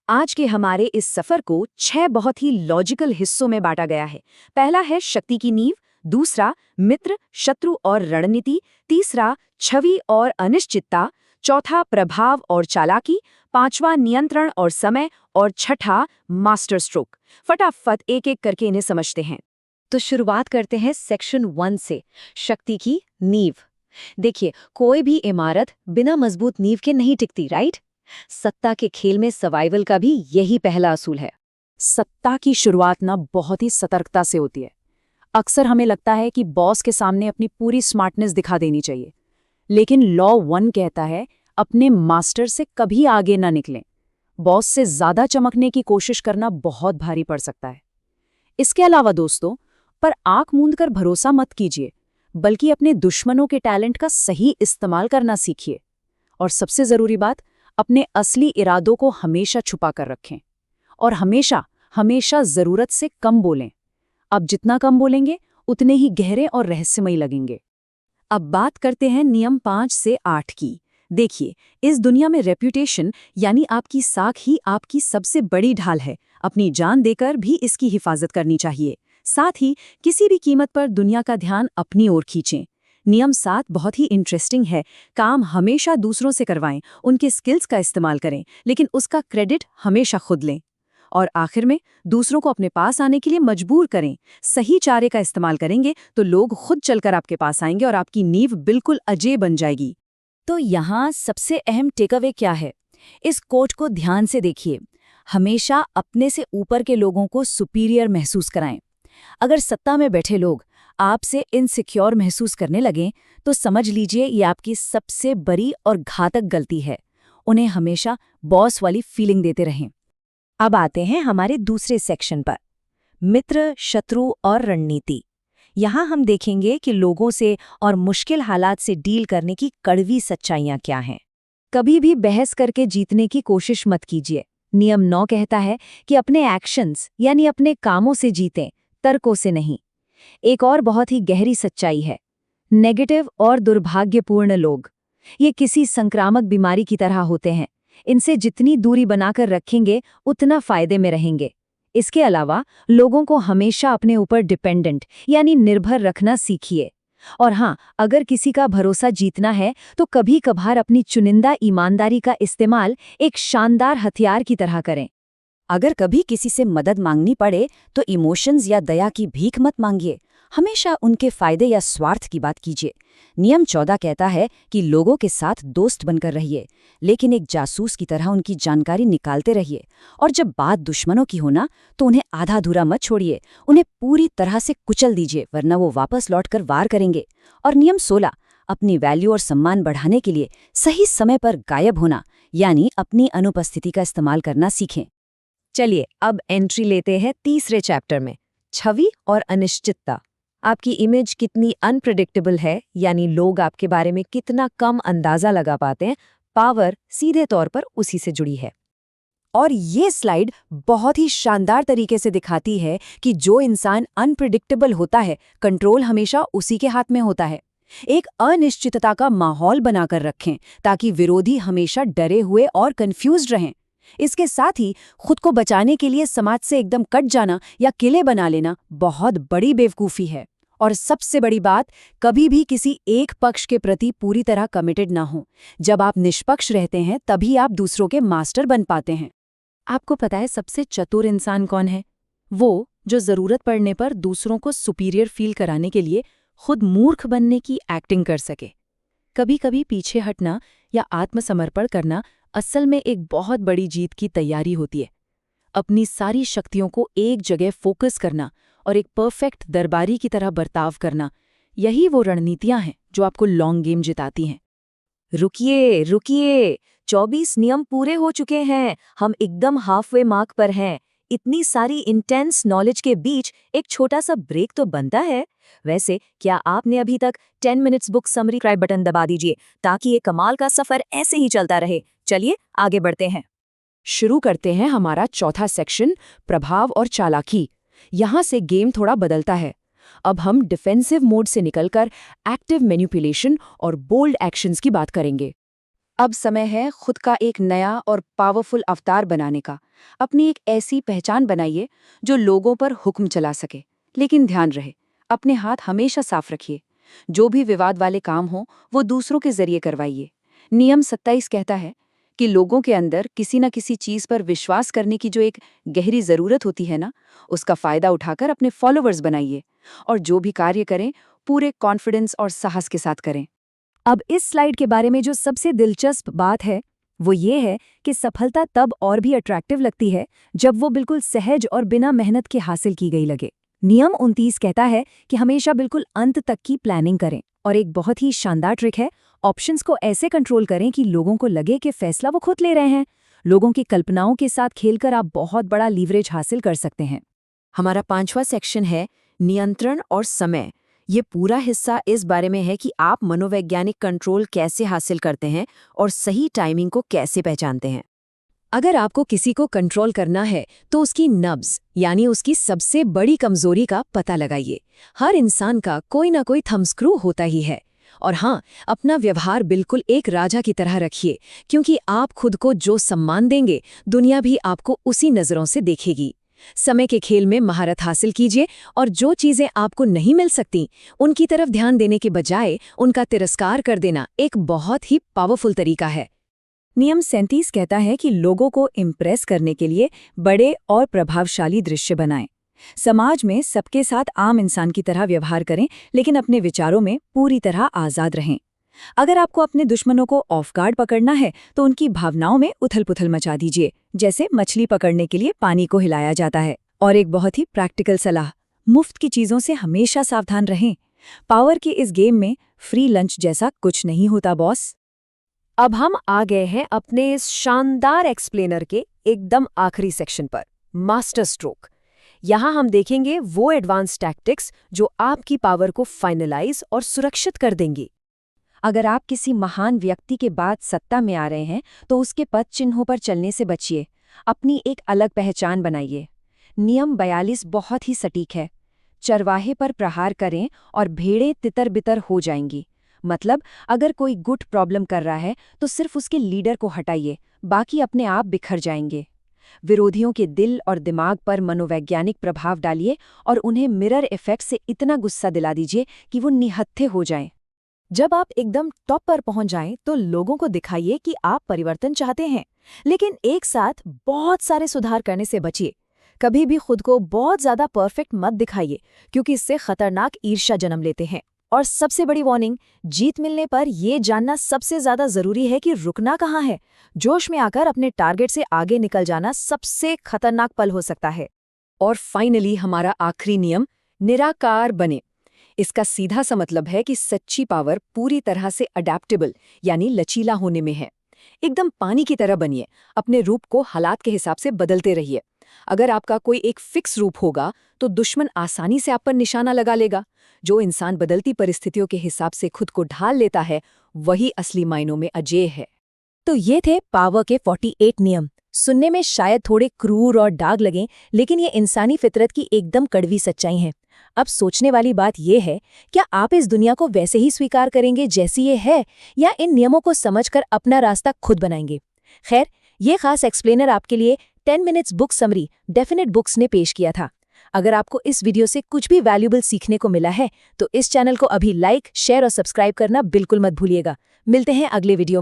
आज के हमारे इस सफर को 6 बहुत ही लॉजिकल हिस्सों में बांटा गया है। पहला है शक्ति की नींव, दूसरा मित्र, शत्रु और रणनीति, तीसरा छवि और अनिश्चितता, चौथा प्रभाव और चालाकी, पांचवा नियंत्रण और समय और छठा मास्टर स्ट्रोक। फटाफट एक एक करके इन्हें समझते हैं। तो शुरुआत करते हैं सेक्शन 1 से, शक्ति की नींव। देखिए, कोई भी इमारत बिना मजबूत नींव के नहीं टिकती, राइट? सत्ता के खेल में सर्वाइवल का भी यही पहला असूल है। सत्ता की शुरुआत ना बहुत ही सतर्कता से होती है। अक्सर हमें लगता है कि बॉस के सामने अपनी पूरी स्मार्टनेस दिखा देनी चाहिए, लेकिन लॉ 1 कहता है अपने मास्टर से कभी आगे ना निकलें। बॉस से ज्यादा चमकने की कोशिश करना बहुत भारी पड़ सकता है। इसके अलावा दोस्तों, पर आंख मूंद कर भरोसा मत कीजिए, बल्कि अपने दुश्मनों के टैलेंट का सही इस्तेमाल करना सीखिए। और सबसे जरूरी बात, अपने असली इरादों को हमेशा छुपा कर रखें और हमेशा हमेशा जरूरत से कम बोलें। अब जितना कम बोलेंगे उतने ही गहरे और रहस्यमयी लगेंगे। अब बात करते हैं नियम 5 से 8 की। देखिए, इस दुनिया में रेप्यूटेशन यानी आपकी साख ही आपकी सबसे बड़ी ढाल है। अपनी जान देकर भी इसकी हिफाजत करनी चाहिए। साथ ही किसी भी कीमत पर दुनिया का ध्यान अपनी ओर खींचें। नियम 7 बहुत ही इंटरेस्टिंग है। काम हमेशा दूसरों से करवाएं, उनके स्किल्स का इस्तेमाल करें, लेकिन उसका क्रेडिट हमेशा खुद लें। और आखिर में, दूसरों को अपने पास आने के लिए मजबूर करें। सही चारे का इस्तेमाल करेंगे तो लोग खुद चलकर आपके पास आएंगे और आपकी नींव बिल्कुल अजय बन जाएगी। तो यहाँ सबसे अहम टेकअवे क्या है? इस कोट को ध्यान से देखिए। हमेशा अपने से ऊपर के लोगों को सुपीरियर महसूस कराएं। अगर सत्ता में बैठे लोग आपसे इनसिक्योर महसूस करने लगें, तो समझ लीजिए ये आपकी सबसे बड़ी और घातक गलती है। उन्हें हमेशा बॉस वाली फीलिंग देते रहें। अब आते हैं हमारे दूसरे सेक्शन पर, मित्र, शत्रु और रणनीति। यहाँ हम देखेंगे कि लोगों से और मुश्किल हालात से डील करने की कड़वी सच्चाइयाँ क्या हैं। कभी भी बहस करके जीतने की कोशिश मत कीजिए। नियम 9 कहता है कि अपने एक्शंस यानी अपने कामों से जीतें, तर्कों से नहीं। एक और बहुत ही गहरी सच्चाई है, नेगेटिव और दुर्भाग्यपूर्ण लोग ये किसी संक्रामक बीमारी की तरह होते हैं। इनसे जितनी दूरी बनाकर रखेंगे उतना फायदे में रहेंगे। इसके अलावा लोगों को हमेशा अपने ऊपर डिपेंडेंट यानी निर्भर रखना सीखिए। और हाँ, अगर किसी का भरोसा जीतना है तो कभी कभार अपनी चुनिंदा ईमानदारी का इस्तेमाल एक शानदार हथियार की तरह करें। अगर कभी किसी से मदद मांगनी पड़े तो इमोशंस या दया की भीख मत मांगिए। हमेशा उनके फायदे या स्वार्थ की बात कीजिए। नियम 14 कहता है कि लोगों के साथ दोस्त बनकर रहिए, लेकिन एक जासूस की तरह उनकी जानकारी निकालते रहिए। और जब बात दुश्मनों की हो ना, तो उन्हें आधा अधूरा मत छोड़िए, उन्हें पूरी तरह से कुचल दीजिए, वरना वो वापस लौटकर वार करेंगे। और नियम 16, अपनी वैल्यू और सम्मान बढ़ाने के लिए सही समय पर गायब होना यानी अपनी अनुपस्थिति का इस्तेमाल करना सीखें। चलिए अब एंट्री लेते हैं तीसरे चैप्टर में, छवि और अनिश्चितता। आपकी इमेज कितनी अनप्रेडिक्टेबल है, यानी लोग आपके बारे में कितना कम अंदाजा लगा पाते हैं, पावर सीधे तौर पर उसी से जुड़ी है। और ये स्लाइड बहुत ही शानदार तरीके से दिखाती है कि जो इंसान अनप्रेडिक्टेबल होता है, कंट्रोल हमेशा उसी के हाथ में होता है। एक अनिश्चितता का माहौल बनाकर रखें ताकि विरोधी हमेशा डरे हुए और कंफ्यूज्ड रहें। इसके साथ ही खुद को बचाने के लिए समाज से एकदम कट जाना या किले बना लेना बहुत बड़ी बेवकूफ़ी है। और सबसे बड़ी बात, कभी भी किसी एक पक्ष के प्रति पूरी तरह कमिटेड ना हो। जब आप निष्पक्ष रहते हैं तभी आप दूसरों के मास्टर बन पाते हैं। आपको पता है सबसे चतुर इंसान कौन है? वो जो ज़रूरत पड़ने पर दूसरों को सुपीरियर फील कराने के लिए खुद मूर्ख बनने की एक्टिंग कर सके। कभी कभी पीछे हटना या आत्मसमर्पण करना असल में एक बहुत बड़ी जीत की तैयारी होती है। अपनी सारी शक्तियों को एक जगह फोकस करना और एक परफेक्ट दरबारी की तरह बर्ताव करना, यही वो रणनीतियां हैं जो आपको लॉन्ग गेम जिताती हैं। रुकिए रुकिए, 24 नियम पूरे हो चुके हैं, हम एकदम हाफवे मार्क पर हैं। इतनी सारी इंटेंस नॉलेज के बीच एक छोटा सा ब्रेक तो बनता है। वैसे क्या आपने अभी तक 10 minutes book summary subscribe button दबा दीजिए ताकि ये कमाल का सफर ऐसे ही चलता रहे। चलिए आगे बढ़ते हैं। शुरू करते हैं हमारा चौथा सेक्शन, प्रभाव और चालाकी। यहाँ से गेम थोड़ा बदलता है। अब हम डिफेंसिव मोड से निकलकर एक्टिव मैनिपुलेशन और बोल्ड एक्शंस की बात करेंगे। अब समय है खुद का एक नया और पावरफुल अवतार बनाने का। अपनी एक ऐसी पहचान बनाइए जो लोगों पर हुक्म चला सके। लेकिन ध्यान रहे, अपने हाथ हमेशा साफ रखिए। जो भी विवाद वाले काम हो वो दूसरों के जरिए करवाइए। नियम 27 कहता है कि लोगों के अंदर किसी न किसी चीज पर विश्वास करने की जो एक गहरी जरूरत होती है ना, उसका फायदा उठाकर अपने फॉलोअर्स बनाइए। और जो भी कार्य करें पूरे कॉन्फिडेंस और साहस के साथ करें। अब इस स्लाइड के बारे में जो सबसे दिलचस्प बात है वो ये है कि सफलता तब और भी अट्रैक्टिव लगती है जब वो बिल्कुल सहज और बिना मेहनत के हासिल की गई लगे। नियम 29 कहता है कि हमेशा बिल्कुल अंत तक की प्लानिंग करें। और एक बहुत ही शानदार ट्रिक है, ऑप्शंस को ऐसे कंट्रोल करें कि लोगों को लगे कि फैसला वो खुद ले रहे हैं। लोगों की कल्पनाओं के साथ खेलकर आप बहुत बड़ा लीवरेज हासिल कर सकते हैं। हमारा 5वां सेक्शन है नियंत्रण और समय। ये पूरा हिस्सा इस बारे में है कि आप मनोवैज्ञानिक कंट्रोल कैसे हासिल करते हैं और सही टाइमिंग को कैसे पहचानते हैं। अगर आपको किसी को कंट्रोल करना है तो उसकी नब्ज यानी उसकी सबसे बड़ी कमजोरी का पता लगाइए। हर इंसान का कोई ना कोई थंबस्क्रू होता ही है। और हाँ, अपना व्यवहार बिल्कुल एक राजा की तरह रखिए, क्योंकि आप खुद को जो सम्मान देंगे दुनिया भी आपको उसी नज़रों से देखेगी। समय के खेल में महारत हासिल कीजिए और जो चीजें आपको नहीं मिल सकती उनकी तरफ ध्यान देने के बजाय उनका तिरस्कार कर देना एक बहुत ही पावरफुल तरीका है। नियम 37 कहता है कि लोगों को इम्प्रेस करने के लिए बड़े और प्रभावशाली दृश्य बनाएं। समाज में सबके साथ आम इंसान की तरह व्यवहार करें, लेकिन अपने विचारों में पूरी तरह आज़ाद रहें। अगर आपको अपने दुश्मनों को ऑफ गार्ड पकड़ना है तो उनकी भावनाओं में उथल-पुथल मचा दीजिए, जैसे मछली पकड़ने के लिए पानी को हिलाया जाता है। और एक बहुत ही प्रैक्टिकल सलाह, मुफ्त की चीजों से हमेशा सावधान रहें। पावर के इस गेम में फ्री लंच जैसा कुछ नहीं होता बॉस। अब हम आ गए हैं अपने इस शानदार एक्सप्लेनर के एकदम आखिरी सेक्शन पर, मास्टर स्ट्रोक। यहाँ हम देखेंगे वो एडवांस टैक्टिक्स जो आपकी पावर को फाइनलाइज और सुरक्षित कर देंगी। अगर आप किसी महान व्यक्ति के बाद सत्ता में आ रहे हैं तो उसके पद चिन्हों पर चलने से बचिए। अपनी एक अलग पहचान बनाइए। नियम 42 बहुत ही सटीक है। चरवाहे पर प्रहार करें और भेड़ें तितर-बितर हो जाएंगी। मतलब अगर कोई गुट प्रॉब्लम कर रहा है तो सिर्फ उसके लीडर को हटाइए, बाकी अपने आप बिखर जाएंगे। विरोधियों के दिल और दिमाग पर मनोवैज्ञानिक प्रभाव डालिए और उन्हें मिरर इफेक्ट से इतना गुस्सा दिला दीजिए कि वो निहत्थे हो जाएं। जब आप एकदम टॉप पर पहुंच जाएं तो लोगों को दिखाइए कि आप परिवर्तन चाहते हैं, लेकिन एक साथ बहुत सारे सुधार करने से बचिए। कभी भी खुद को बहुत ज्यादा परफेक्ट मत दिखाइए, क्योंकि इससे खतरनाक ईर्ष्या जन्म लेते हैं। और सबसे बड़ी वार्निंग, जीत मिलने पर यह जानना सबसे ज्यादा जरूरी है कि रुकना कहाँ है। जोश में आकर अपने टारगेट से आगे निकल जाना सबसे खतरनाक पल हो सकता है। और फाइनली हमारा आखिरी नियम, निराकार बने। इसका सीधा सा मतलब है कि सच्ची पावर पूरी तरह से अडैप्टेबल यानी लचीला होने में है। एकदम पानी की तरह बनिए, अपने रूप को हालात के हिसाब से बदलते रहिए। अगर आपका कोई एक फिक्स रूप होगा तो दुश्मन आसानी से आप पर निशाना लगा लेगा। जो इंसान बदलती परिस्थितियों के हिसाब से खुद को ढाल लेता है वही असली मायनों में अजेय है। तो ये थे पावर के 48 नियम। सुनने में शायद थोड़े क्रूर और दाग लगें, लेकिन ये इंसानी फितरत की एकदम कड़वी सच्चाई हैं। अब सोचने वाली बात यह है, क्या आप इस दुनिया को वैसे ही स्वीकार करेंगे जैसी ये है, या इन नियमों को समझकर अपना रास्ता खुद बनाएंगे? खैर, ये खास एक्सप्लेनर आपके लिए 10 minutes book summary definite books ने पेश किया था। अगर आपको इस वीडियो से कुछ भी वैल्यूएबल सीखने को मिला है तो इस चैनल को अभी लाइक, शेयर और सब्सक्राइब करना बिल्कुल मत भूलिएगा। मिलते हैं अगले वीडियो में।